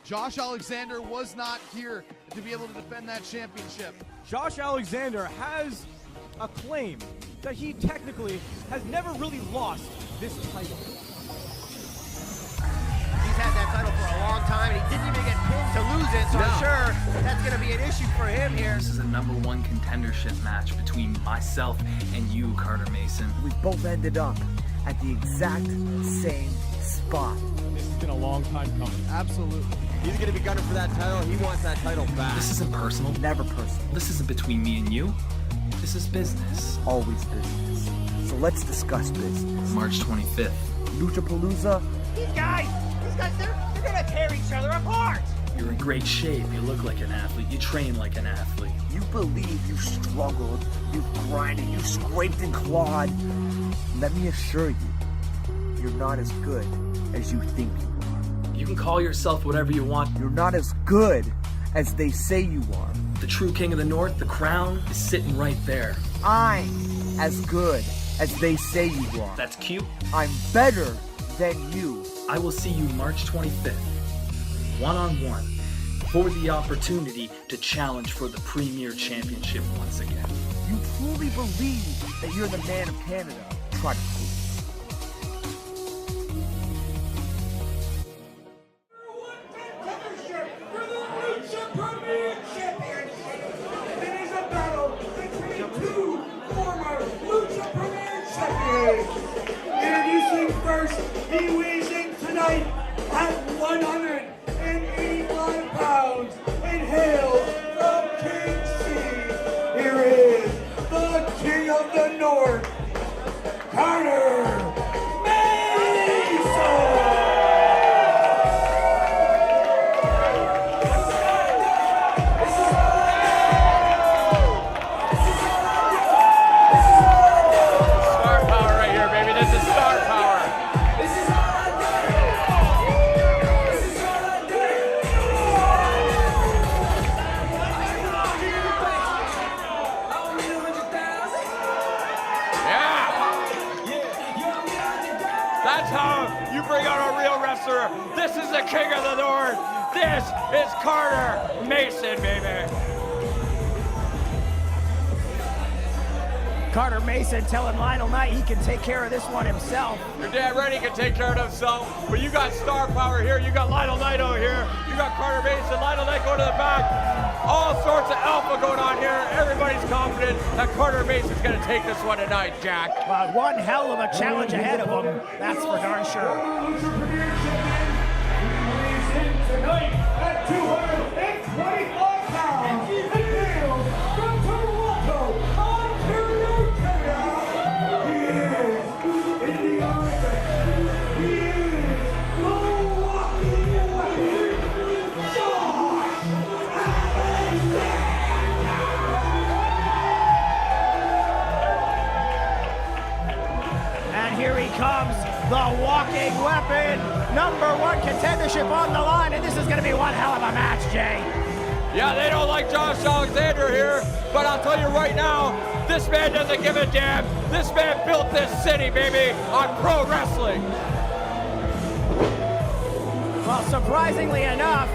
Josh Alexander was not here to be able to defend that championship. Josh Alexander has a claim that he technically has never really lost this title. He's had that title for a long time, and he didn't even get pinned to lose it, so I'm sure that's going to be an issue for him here. This is a #1 contendership match between myself and you, Carter Mason. We both ended up at the exact same spot. This has been a long time coming. Absolutely. He's going to be gunning for that title. He wants that title back. This isn't personal. Never personal. This isn't between me and you. This is business. Always business. So let's discuss business. March 25th. Luchapalooza. These guys, they're going to tear each other apart. You're in great shape. You look like an athlete. You train like an athlete. You believe you struggled, you grinded, you scraped and clawed. Let me assure you, you're not as good as you think you are. You can call yourself whatever you want. You're not as good as they say you are. The true king of the North, the crown, is sitting right there. I'm as good as they say you are. That's cute. I'm better than you. I will see you March 25th, one-on-one, for the opportunity to challenge for the Premier Championship once again. You truly believe that you're the man of Canada. Try to prove it. Contendership for the Lucha Premier Championship. It is a battle between two former Lucha Premier champions. Introducing first, he weighs in tonight at 185 pounds and hails from King C. Here is the King of the North, Carter Mason! Star power right here, baby. This is star power. That's how you bring out a real wrestler. This is the King of the North. This is Carter Mason, baby. Carter Mason telling Lionel Knight he can take care of this one himself. Your dad Rennie can take care of himself, but you got star power here. You got Lionel Knight over here. You got Carter Mason. Lionel Knight going to the back. All sorts of alpha going on here. Everybody's confident that Carter Mason's going to take this one tonight, Jack. Well, one hell of a challenge ahead of him, that's for darn sure. Lucha Premier Champion weighs in tonight at 225 pounds and hails from Toronto, Ontario, Canada. He is in the offense. He is the walking weapon, Josh Alexander. And here he comes, the walking weapon. #1 contendership on the line, and this is going to be one hell of a match, Jay. Yeah, they don't like Josh Alexander here, but I'll tell you right now, this man doesn't give a damn. This man built this city, baby, on pro wrestling. Well, surprisingly enough,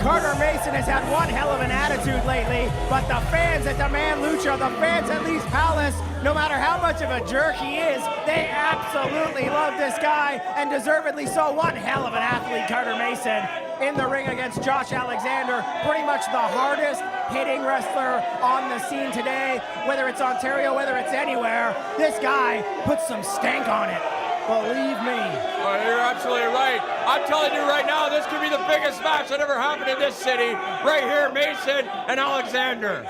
Carter Mason has had one hell of an attitude lately, but the fans at Demand Lucha, the fans at Lee's Palace, no matter how much of a jerk he is, they absolutely love this guy, and deservedly so. One hell of an athlete, Carter Mason, in the ring against Josh Alexander, pretty much the hardest hitting wrestler on the scene today, whether it's Ontario, whether it's anywhere. This guy puts some stank on it. Believe me. Oh, you're absolutely right. I'm telling you right now, this could be the biggest match that ever happened in this city. Right here, Mason and Alexander.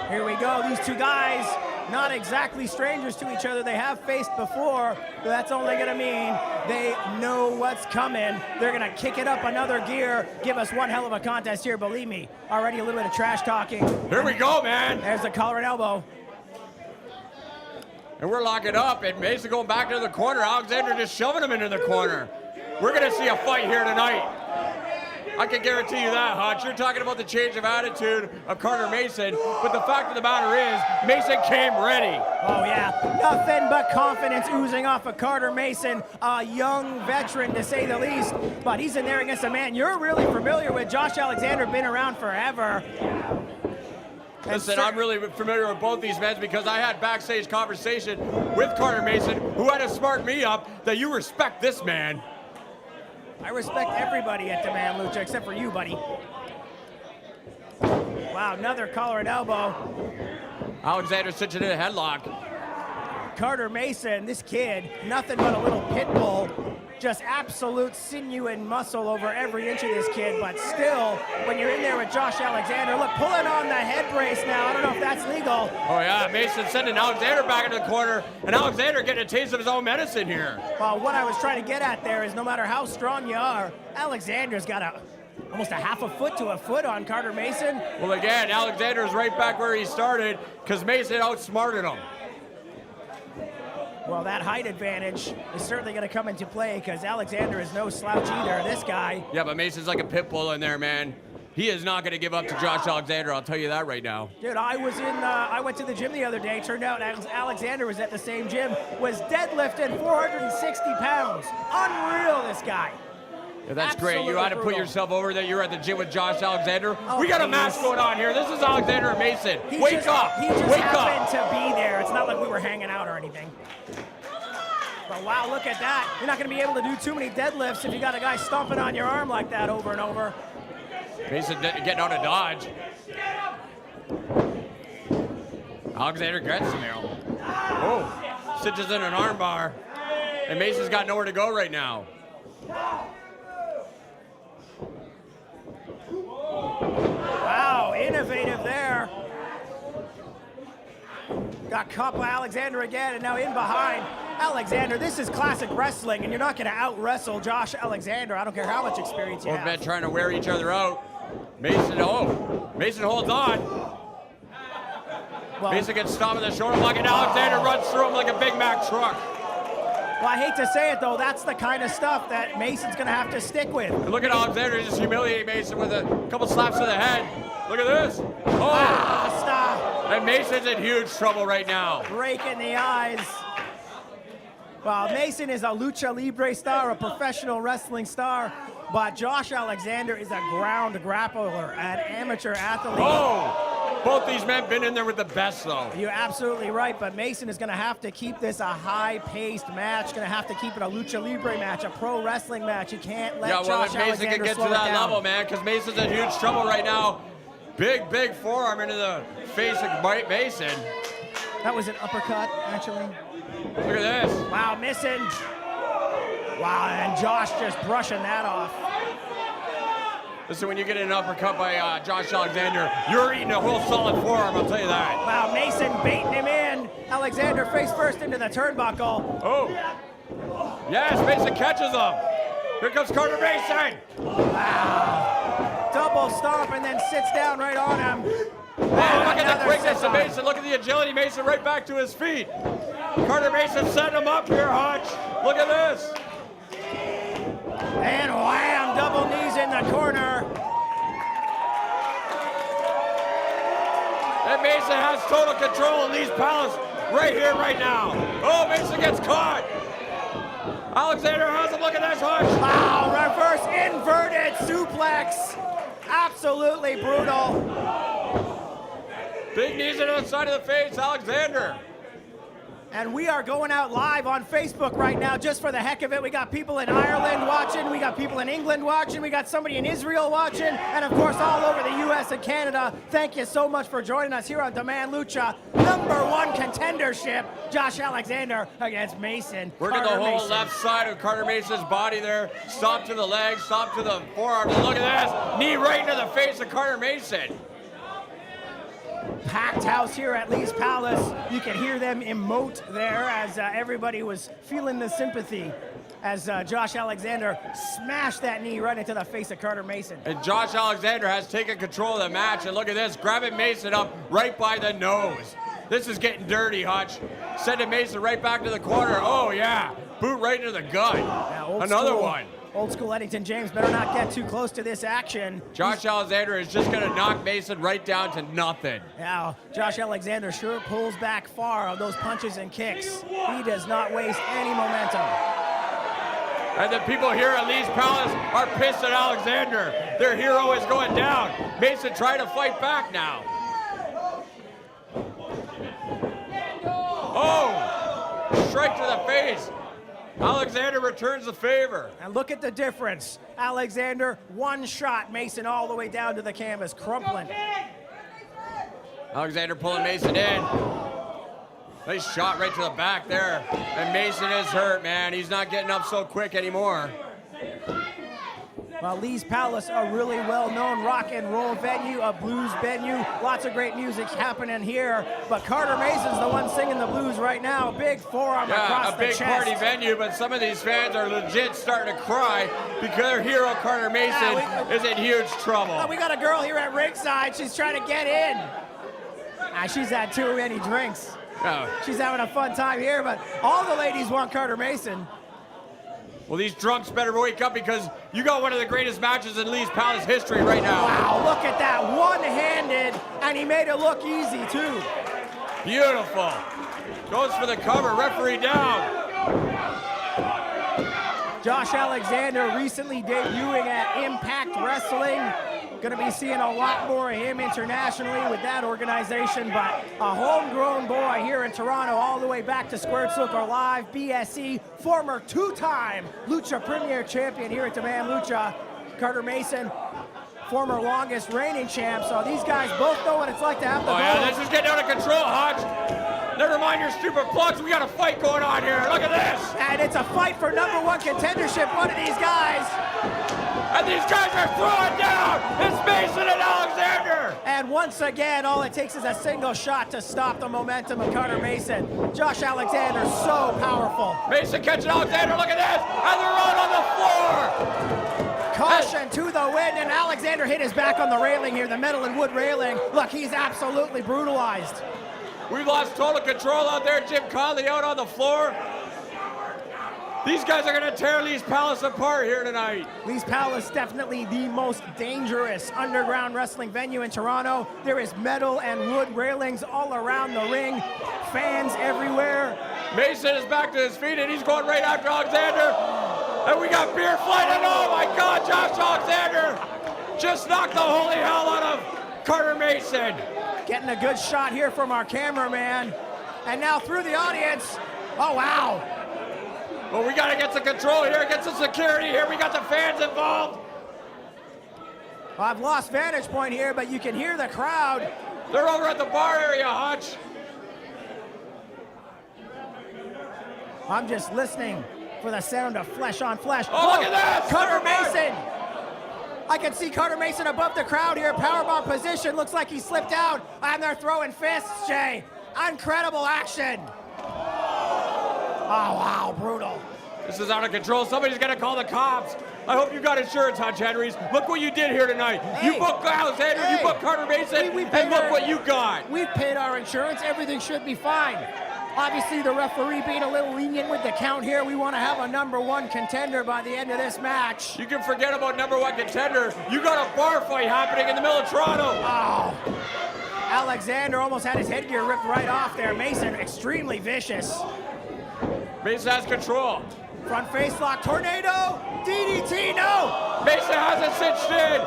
Here we go. These two guys, not exactly strangers to each other. They have faced before, but that's only going to mean they know what's coming. They're going to kick it up another gear, give us one hell of a contest here. Believe me, already a little bit of trash talking. Here we go, man. There's the collar and elbow. And we're locking up, and Mason going back to the corner. Alexander just shoving him into the corner. We're going to see a fight here tonight. I can guarantee you that, Hutch. You're talking about the change of attitude of Carter Mason, but the fact of the matter is, Mason came ready. Oh yeah, nothing but confidence oozing off of Carter Mason, a young veteran to say the least, but he's in there against a man you're really familiar with. Josh Alexander, been around forever. Listen, I'm really familiar with both these men because I had backstage conversation with Carter Mason, who had to smart me up that you respect this man. I respect everybody at Demand Lucha except for you, buddy. Wow, another collar and elbow. Alexander sits in a headlock. Carter Mason, this kid, nothing but a little pit bull. Just absolute sinew and muscle over every inch of this kid, but still, when you're in there with Josh Alexander, look, pulling on the head brace now. I don't know if that's legal. Oh yeah, Mason sending Alexander back into the corner, and Alexander getting a taste of his own medicine here. Well, what I was trying to get at there is no matter how strong you are, Alexander's got almost a half a foot to a foot on Carter Mason. Well, again, Alexander's right back where he started because Mason outsmarted him. Well, that height advantage is certainly going to come into play because Alexander is no slouch either. This guy. Yeah, but Mason's like a pit bull in there, man. He is not going to give up to Josh Alexander. I'll tell you that right now. Dude, I went to the gym the other day. Turned out Alexander was at the same gym, was deadlifting 460 pounds. Unreal, this guy. Yeah, that's great. You ought to put yourself over that you're at the gym with Josh Alexander. Oh, we got a match going on here. This is Alexander and Mason. Wake up. He just Wake happened up. to be there. It's not like we were hanging out or anything. But wow, look at that. You're not going to be able to do too many deadlifts if you got a guy stomping on your arm like that over and over. Mason getting out of dodge. Alexander gets him there. Oh, stitches in an arm bar. And Mason's got nowhere to go right now. Wow, innovative there. Got caught by Alexander again, and now in behind. Alexander, this is classic wrestling, and you're not going to out-wrestle Josh Alexander. I don't care how much experience you Both have. men trying to wear each other out. Mason holds on. Well, Mason gets stopped in the shoulder block, and Alexander runs through him like a Big Mac truck. Well, I hate to say it, though, that's the kind of stuff that Mason's going to have to stick with. And look at Alexander just humiliating Mason with a couple slaps to the head. Look at this. Oh! Stop. And Mason's in huge trouble right now. Break in the eyes. Well, Mason is a lucha libre star, a professional wrestling star, but Josh Alexander is a ground grappler, an amateur athlete. Oh! Both these men been in there with the best, though. You're absolutely right, but Mason is going to have to keep this a high-paced match, going to have to keep it a lucha libre match, a pro wrestling match. You can't let Josh if Mason Alexander can get slow to that it down. level, man, because Mason's in huge trouble right now. Big forearm into the face of Mason. That was an uppercut, actually. Look at this. Wow, missing. Wow, and Josh just brushing that off. Listen, when you get an uppercut by Josh Alexander, you're eating a whole solid forearm, I'll tell you that. Wow, Mason baiting him in. Alexander face first into the turnbuckle. Oh. Yes, Mason catches him. Here comes Carter Mason. Wow. Double stomp and then sits down right on him. Oh, look at the quickness of Mason. Look at the agility. Mason right back to his feet. Carter Mason set him up here, Hutch. Look at this. And wham, double knees in the corner. And Mason has total control of these palace right here, right now. Oh, Mason gets caught. Alexander has him. Look at this, Hutch. Wow, reverse inverted suplex. Absolutely brutal. Big knees on the side of the face, Alexander. And we are going out live on Facebook right now just for the heck of it. We got people in Ireland watching. We got people in England watching. We got somebody in Israel watching. And, of course, all over the U.S. and Canada. Thank you so much for joining us here on Demand Lucha. #1 contendership. Josh Alexander against Mason. Working the whole left side of Carter Mason's body there. Stop to the leg, stop to the forearm. And look at this. Knee right into the face of Carter Mason. Packed house here at Lee's Palace. You can hear them emote there as everybody was feeling the sympathy as Josh Alexander smashed that knee right into the face of Carter Mason. And Josh Alexander has taken control of the match. And look at this, grabbing Mason up right by the nose. This is getting dirty, Hutch. Sending Mason right back to the corner. Oh, yeah. Boot right into the gut. Yeah, Another school. one. Old school Eddington James better not get too close to this action. Josh Alexander is just going to knock Mason right down to nothing. Now, Josh Alexander sure pulls back far on those punches and kicks. He does not waste any momentum. And the people here at Lee's Palace are pissed at Alexander. Their hero is going down. Mason trying to fight back now. Oh, straight to the face. Alexander returns the favor. And look at the difference. Alexander, one shot, Mason all the way down to the canvas, crumpling. Alexander pulling Mason in. Nice shot right to the back there. And Mason is hurt, man. He's not getting up so quick anymore. Well, Lee's Palace, a really well-known rock and roll venue, a blues venue. Lots of great music happening here. But Carter Mason's the one singing the blues right now. Big forearm across the chest. Yeah, a big party venue, but some of these fans are legit starting to cry because their hero, Carter Mason, is in huge trouble. We got a girl here at ringside. She's trying to get in. She's had too many drinks. Oh. She's having a fun time here, but all the ladies want Carter Mason. Well, these drunks better wake up because you got one of the greatest matches in Lee's Palace history right now. Wow, look at that, one-handed, and he made it look easy too. Beautiful. Goes for the cover, referee down. Josh Alexander recently debuting at Impact Wrestling. Gonna be seeing a lot more of him internationally with that organization, but a homegrown boy here in Toronto all the way back to Squared Circle Live, BSE, former two-time Lucha Premier Champion here at Demand Lucha. Carter Mason, former longest reigning champ, so these guys both know what it's like to have the Oh yeah, this is getting out of control, Hodge. Never mind your stupid plugs, we got a fight going on here, look at this! And it's a fight for #1 contendership, one of these guys. And these guys are throwing down! It's Mason and Alexander! And once again, all it takes is a single shot to stop the momentum of Carter Mason. Josh Alexander, so powerful. Mason catching Alexander, look at this! And they're on the floor! Caution to the wind, and Alexander hit his back on the railing here, the metal and wood railing. Look, he's absolutely brutalized. We've lost total control out there. Jim Conley out on the floor. These guys are going to tear Lee's Palace apart here tonight. Lee's Palace, definitely the most dangerous underground wrestling venue in Toronto. There is metal and wood railings all around the ring, fans everywhere. Mason is back to his feet, and he's going right after Alexander. And we got beer flying, and oh my God, Josh Alexander just knocked the holy hell out of Carter Mason. Getting a good shot here from our cameraman. And now through the audience. Oh, wow. Well, we got to get some control here, get some security here. We got the fans involved. Well, I've lost vantage point here, but you can hear the crowd. They're over at the bar area, Hutch. I'm just listening for the sound of flesh on flesh. Oh, look at this! Carter Mason. I can see Carter Mason above the crowd here. Powerbomb position. Looks like he slipped out. And they're throwing fists, Jay. Incredible action. Oh, wow, brutal. This is out of control. Somebody's going to call the cops. I hope you got insurance, Hutch Henrys. Look what you did here tonight. Hey. You booked Alexander, you booked Carter Mason, and look what you got. We've paid our insurance. Everything should be fine. Obviously, the referee being a little lenient with the count here. We want to have a #1 contender by the end of this match. You can forget about #1 contender. You got a bar fight happening in the middle of Toronto. Oh. Alexander almost had his headgear ripped right off there. Mason, extremely vicious. Mason has control. Front face lock, tornado, DDT, no! Mason has it cinched in.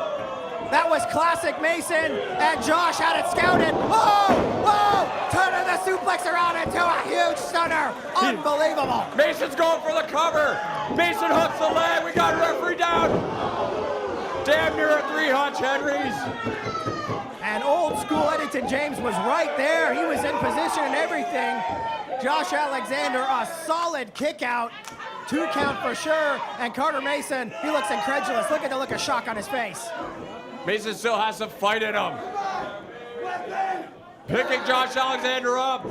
That was classic Mason, and Josh had it scouted. Oh, whoa, turning the suplex around into a huge stunner. Unbelievable. Mason's going for the cover. Mason hooks the leg. We got a referee down. Damn near a 3, Hutch Henrys. And old school Eddington James was right there. He was in position and everything. Josh Alexander, a solid kick out. 2 count for sure. And Carter Mason, he looks incredulous. Look at the look of shock on his face. Mason still has some fight in him. Picking Josh Alexander up.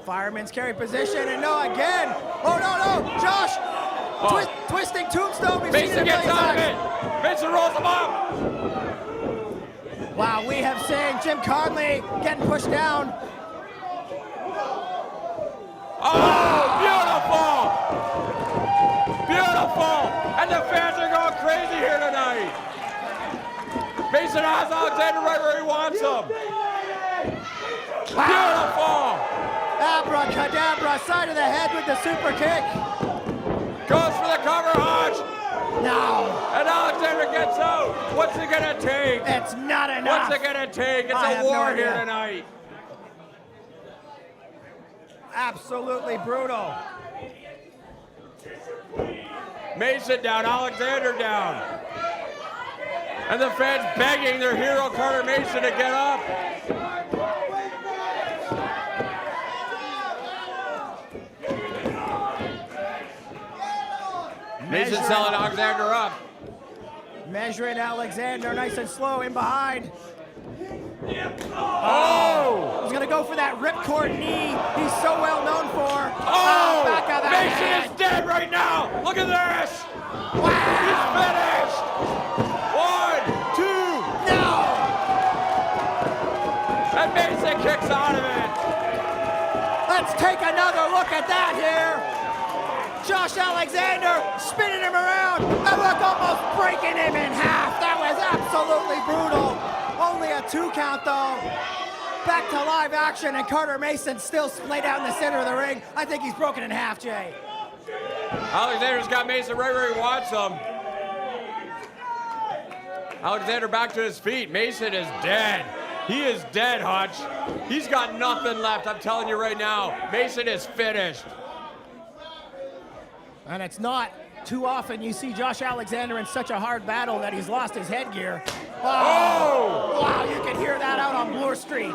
Fireman's carry position, and no, again. Oh, no, Josh. Twisting tombstone. We've seen Mason it gets many out of times. it. Mason rolls him up. Wow, we have seen Jim Conley getting pushed down. Oh, beautiful. Beautiful. And the fans are going Mason has Alexander right where he wants him. Beautiful. Abracadabra, side of the head with the super kick. Goes for the cover, Hodge. No. And Alexander gets out. What's it gonna take? It's not enough. What's it gonna take? It's I a have no war idea. here tonight. Absolutely brutal. Mason down, Alexander down. And the fans begging their hero Carter Mason to get up. Mason selling Alexander up. Measuring Alexander nice and slow in behind. Oh! He's gonna go for that ripcord knee he's so well known for. Oh! Back of the Mason head. is dead right now! Look at this! Wow! He's finished! 1, 2, No! and Mason kicks out of it! Let's take another look at that here. Josh Alexander spinning him around and look, almost breaking him in half. That was absolutely brutal. Only a 2 count though. Back to live action and Carter Mason still laid out in the center of the ring. I think he's broken in half, Jay. Alexander's got Mason right where he wants him. Alexander back to his feet. Mason is dead. He is dead, Hutch. He's got nothing left, I'm telling you right now. Mason is finished. And it's not too often you see Josh Alexander in such a hard battle that he's lost his headgear. Oh! Wow, you can hear that out on Bloor Street.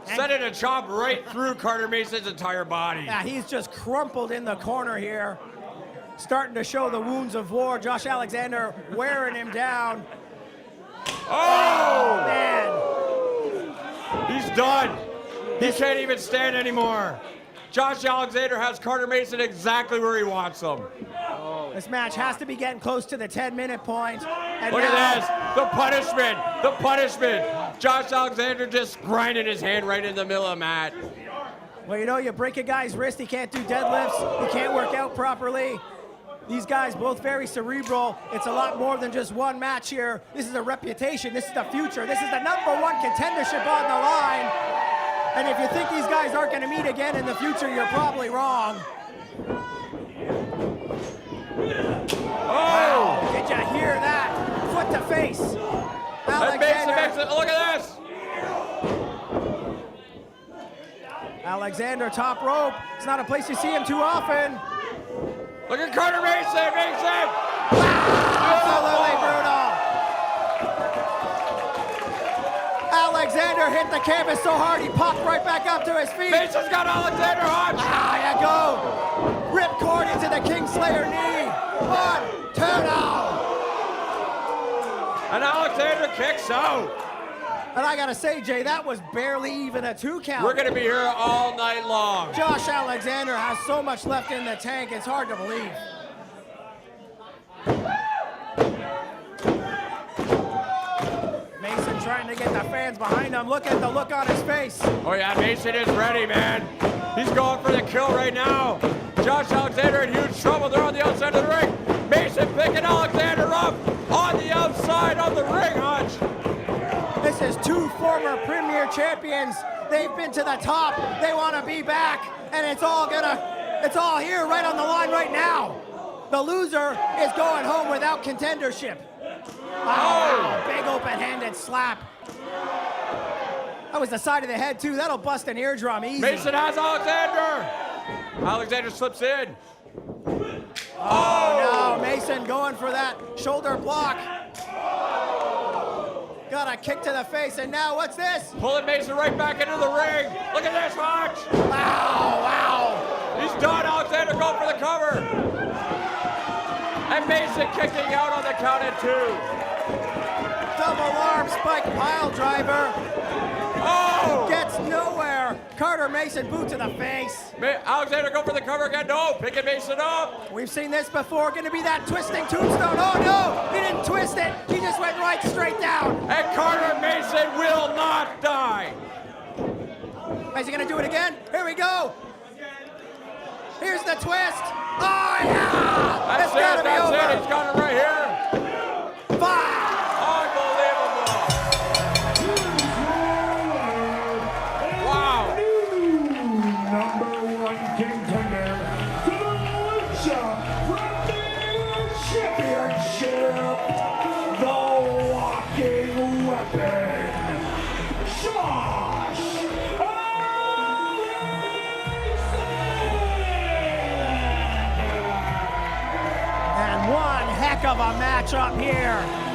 Sending a chop right through Carter Mason's entire body. Yeah, he's just crumpled in the corner here. Starting to show the wounds of war. Josh Alexander wearing him down. Oh! Man. He's done. He can't even stand anymore. Josh Alexander has Carter Mason exactly where he wants him. This match has to be getting close to the 10-minute point. And Look now, at this, the punishment, the punishment. Josh Alexander just grinding his hand right in the middle of the mat. well, you know, you break a guy's wrist, he can't do deadlifts, he can't work out properly. These guys both very cerebral. It's a lot more than just one match here. This is a reputation, this is the future, this is the #1 contendership on the line. And if you think these guys aren't gonna meet again in the future, you're probably wrong. Oh! Did you hear that? Foot to face. That makes it, look at this! Alexander top rope. It's not a place you see him too often. Look at Carter Mason, Mason! Absolutely brutal. Alexander hit the canvas so hard he popped right back up to his feet. Mason's got Alexander Hodge! There you go. Ripcord into the Kingslayer knee. 1, 2, now. And Alexander kicks out. And I gotta say, Jay, that was barely even a 2 count. We're gonna be here all night long. Josh Alexander has so much left in the tank, it's hard to believe. Mason trying to get the fans behind him. Look at the look on his face. Oh yeah, Mason is ready, man. He's going for the kill right now. Josh Alexander in huge trouble. They're on the outside of the ring. Mason picking Alexander up on the outside of the ring, Hodge. This is 2 former Premier champions. They've been to the top. They want to be back, and it's all here right on the line right now. The loser is going home without contendership. Oh, big open-handed slap. That was the side of the head too. That'll bust an eardrum easy. Mason has Alexander. Alexander slips in. Oh no, Mason going for that shoulder block. Got a kick to the face, and now what's this? Pulling Mason right back into the ring. Look at this, Hodge. Wow. He's done. Alexander going for the cover. And Mason kicking out on the count of 2. Double arm spike pile driver. Oh! Gets nowhere. Carter Mason boot to the face. Alexander go for the cover again. No, picking Mason up. We've seen this before. Going to be that twisting tombstone. Oh no, he didn't twist it. He just went right straight down. And Carter Mason will not die. Is he going to do it again? Here we go. Here's the twist. Oh yeah! That's It's gotta it. be That's over. it. He's got it right here. 5, Premier Championship, the walking weapon, Josh And one heck of a matchup here.